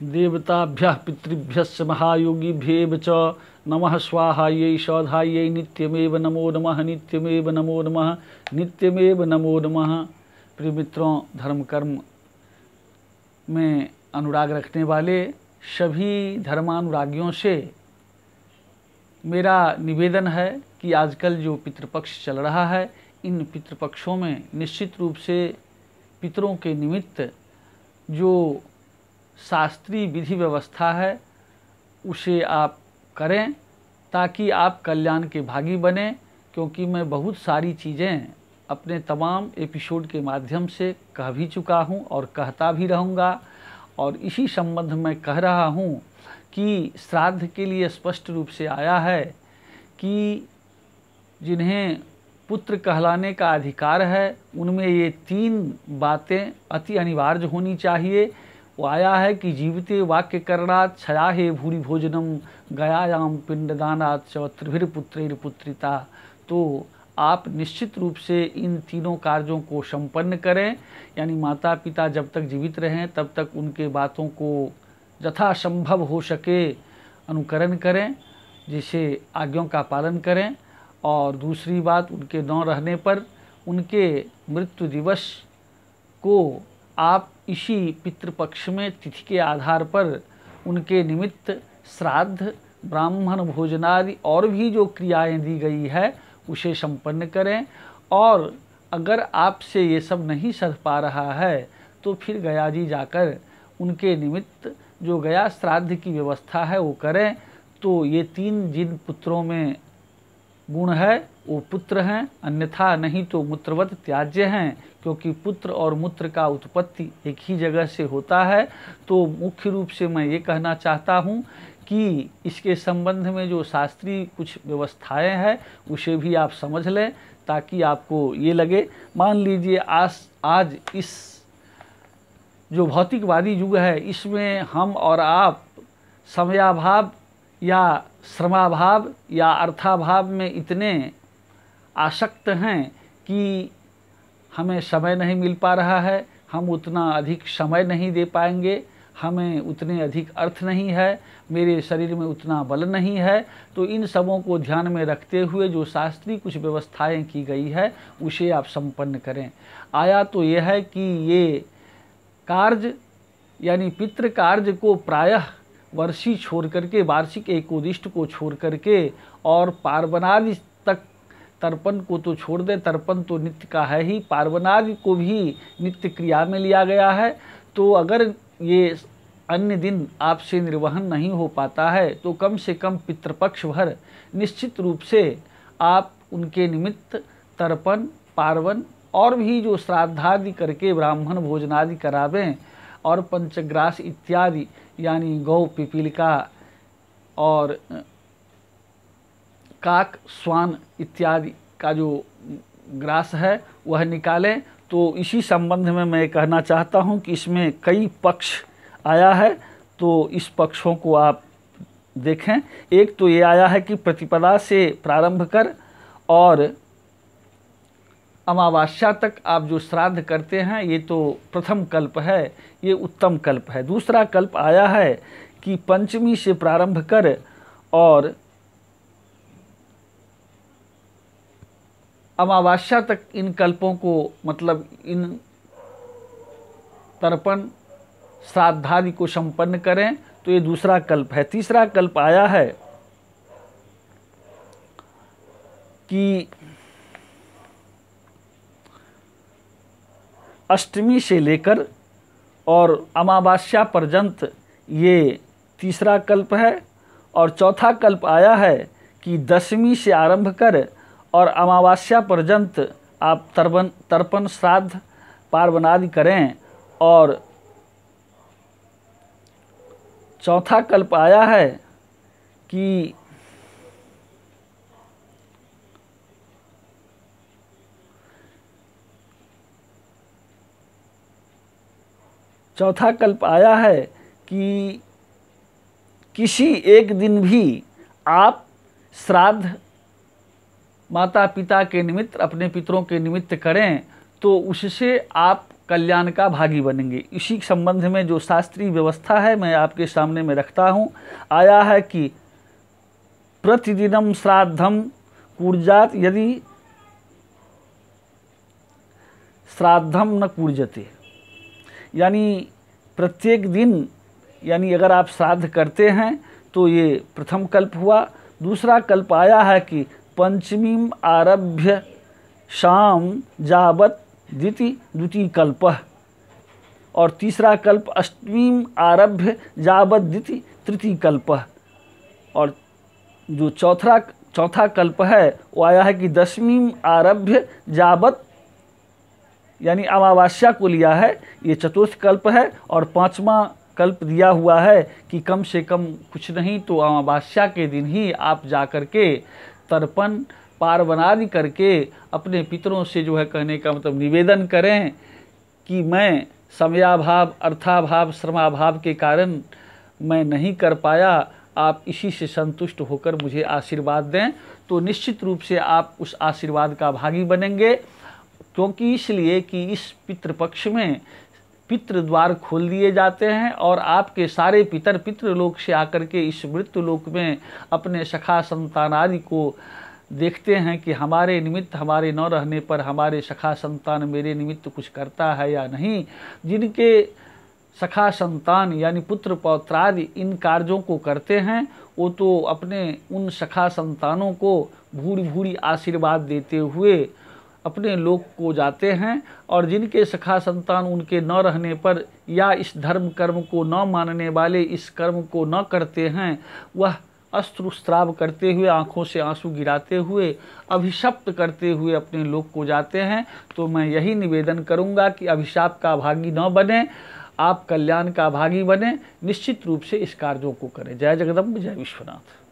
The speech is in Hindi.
देवताभ्यः पितृभ्यश्च महायोगिभ्येव च नमः स्वाहायै सौधायै नित्यमेव नमो नमः, नित्यमेव नमो नमः, नित्यमेव नमो नमः। प्रिय मित्रों, धर्म कर्म में अनुराग रखने वाले सभी धर्मानुरागियों से मेरा निवेदन है कि आजकल जो पितृपक्ष चल रहा है, इन पितृपक्षों में निश्चित रूप से पितरों के निमित्त जो शास्त्रीय विधि व्यवस्था है उसे आप करें ताकि आप कल्याण के भागी बने। क्योंकि मैं बहुत सारी चीज़ें अपने तमाम एपिसोड के माध्यम से कह भी चुका हूं और कहता भी रहूँगा, और इसी संबंध में कह रहा हूं कि श्राद्ध के लिए स्पष्ट रूप से आया है कि जिन्हें पुत्र कहलाने का अधिकार है उनमें ये 3 बातें अति अनिवार्य होनी चाहिए। वो आया है कि जीवते वाक्य करणात् छया हे भूरि भोजनम गयायाम पिंडदानात् च त्रिभिर्पुत्रैर पुत्रिता। तो आप निश्चित रूप से इन तीनों कार्यों को संपन्न करें, यानी माता पिता जब तक जीवित रहें तब तक उनके बातों को यथासंभव हो सके अनुकरण करें, जिसे आज्ञों का पालन करें। और दूसरी बात, उनके न रहने पर उनके मृत्यु दिवस को आप इसी पितृपक्ष में तिथि के आधार पर उनके निमित्त श्राद्ध, ब्राह्मण भोजनादि और भी जो क्रियाएं दी गई है उसे संपन्न करें। और अगर आपसे ये सब नहीं सध पा रहा है तो फिर गया जी जाकर उनके निमित्त जो गया श्राद्ध की व्यवस्था है वो करें। तो ये 3 जिन पुत्रों में गुण है वो पुत्र हैं, अन्यथा नहीं तो मूत्रवत त्याज्य हैं, क्योंकि पुत्र और मूत्र का उत्पत्ति एक ही जगह से होता है। तो मुख्य रूप से मैं ये कहना चाहता हूँ कि इसके संबंध में जो शास्त्रीय कुछ व्यवस्थाएं हैं उसे भी आप समझ लें, ताकि आपको ये लगे। मान लीजिए आज इस जो भौतिकवादी युग है इसमें हम और आप समयाभाव या श्रमाभाव या अर्थाभाव में इतने आसक्त हैं कि हमें समय नहीं मिल पा रहा है, हम उतना अधिक समय नहीं दे पाएंगे, हमें उतने अधिक अर्थ नहीं है, मेरे शरीर में उतना बल नहीं है। तो इन सबों को ध्यान में रखते हुए जो शास्त्रीय कुछ व्यवस्थाएं की गई है उसे आप संपन्न करें। आया तो यह है कि ये कार्य यानी पितृ कार्य को प्रायः वर्षी छोड़ करके, वार्षिक एकोदिष्ट को छोड़ करके और पार्वणादि तक, तर्पण को तो छोड़ दे, तर्पण तो नित्य का है ही, पार्वणादि को भी नित्य क्रिया में लिया गया है। तो अगर ये अन्य दिन आपसे निर्वहन नहीं हो पाता है तो कम से कम पितृपक्ष भर निश्चित रूप से आप उनके निमित्त तर्पण, पार्वन और भी जो श्राद्धादि करके ब्राह्मण भोजनादि करावें, और पंचग्रास इत्यादि यानी गौ, पिपीलिका और काक, स्वान इत्यादि का जो ग्रास है वह निकालें। तो इसी संबंध में मैं कहना चाहता हूं कि इसमें कई पक्ष आया है, तो इस पक्षों को आप देखें। एक तो ये आया है कि प्रतिपदा से प्रारंभ कर और अमावस्या तक आप जो श्राद्ध करते हैं ये तो प्रथम कल्प है, ये उत्तम कल्प है। दूसरा कल्प आया है कि पंचमी से प्रारंभ कर और अमावस्या तक इन कल्पों को, मतलब इन तर्पण श्राद्धादि को संपन्न करें, तो ये दूसरा कल्प है। तीसरा कल्प आया है कि अष्टमी से लेकर और अमावस्या पर्यंत, ये तीसरा कल्प है। और चौथा कल्प आया है कि दशमी से आरंभ कर और अमावस्या पर्यंत आप तर्पण श्राद्ध पार्वणादि करें। और चौथा कल्प आया है कि किसी एक दिन भी आप श्राद्ध माता पिता के निमित्त, अपने पितरों के निमित्त करें तो उससे आप कल्याण का भागी बनेंगे। इसी संबंध में जो शास्त्रीय व्यवस्था है मैं आपके सामने में रखता हूँ। आया है कि प्रतिदिनम श्राद्धम कूर्जात यदि श्राद्धम न कूर्जते, यानी प्रत्येक दिन, यानी अगर आप श्राद्ध करते हैं तो ये प्रथम कल्प हुआ। दूसरा कल्प आया है कि पंचमीम आरभ्य शाम जावत द्वितीय कल्पः, और तीसरा कल्प अष्टमीम आरभ्य जावत तृतीय कल्पः, और जो चौथा कल्प है वो आया है कि दशमीम आरभ्य जावत, यानी अमावास्या को लिया है, ये चतुर्थ कल्प है। और पांचवा कल्प दिया हुआ है कि कम से कम कुछ नहीं तो अमावास्या के दिन ही आप जाकर के तर्पण पार्वन आदि करके अपने पितरों से जो है कहने का मतलब निवेदन करें कि मैं समयाभाव, अर्थाभाव, श्रमाभाव के कारण मैं नहीं कर पाया, आप इसी से संतुष्ट होकर मुझे आशीर्वाद दें। तो निश्चित रूप से आप उस आशीर्वाद का भागी बनेंगे, क्योंकि इसलिए कि इस पितृपक्ष में पितृ द्वार खोल दिए जाते हैं और आपके सारे पितृलोक से आकर के इस मृत्यु लोक में अपने सखा संतान आदि को देखते हैं कि हमारे निमित्त, हमारे न रहने पर हमारे सखा संतान मेरे निमित्त कुछ करता है या नहीं। जिनके सखा संतान यानी पुत्र पौत्रादि इन कार्यों को करते हैं वो तो अपने उन सखा संतानों को भूरी भूरी आशीर्वाद देते हुए अपने लोक को जाते हैं, और जिनके सखा संतान उनके न रहने पर या इस धर्म कर्म को न मानने वाले इस कर्म को न करते हैं, वह अश्रुस्राव करते हुए, आँखों से आंसू गिराते हुए, अभिशप्त करते हुए अपने लोक को जाते हैं। तो मैं यही निवेदन करूंगा कि अभिशाप का भागी न बने, आप कल्याण का भागी बने, निश्चित रूप से इस कार्यों को करें। जय जगदम्ब, जय विश्वनाथ।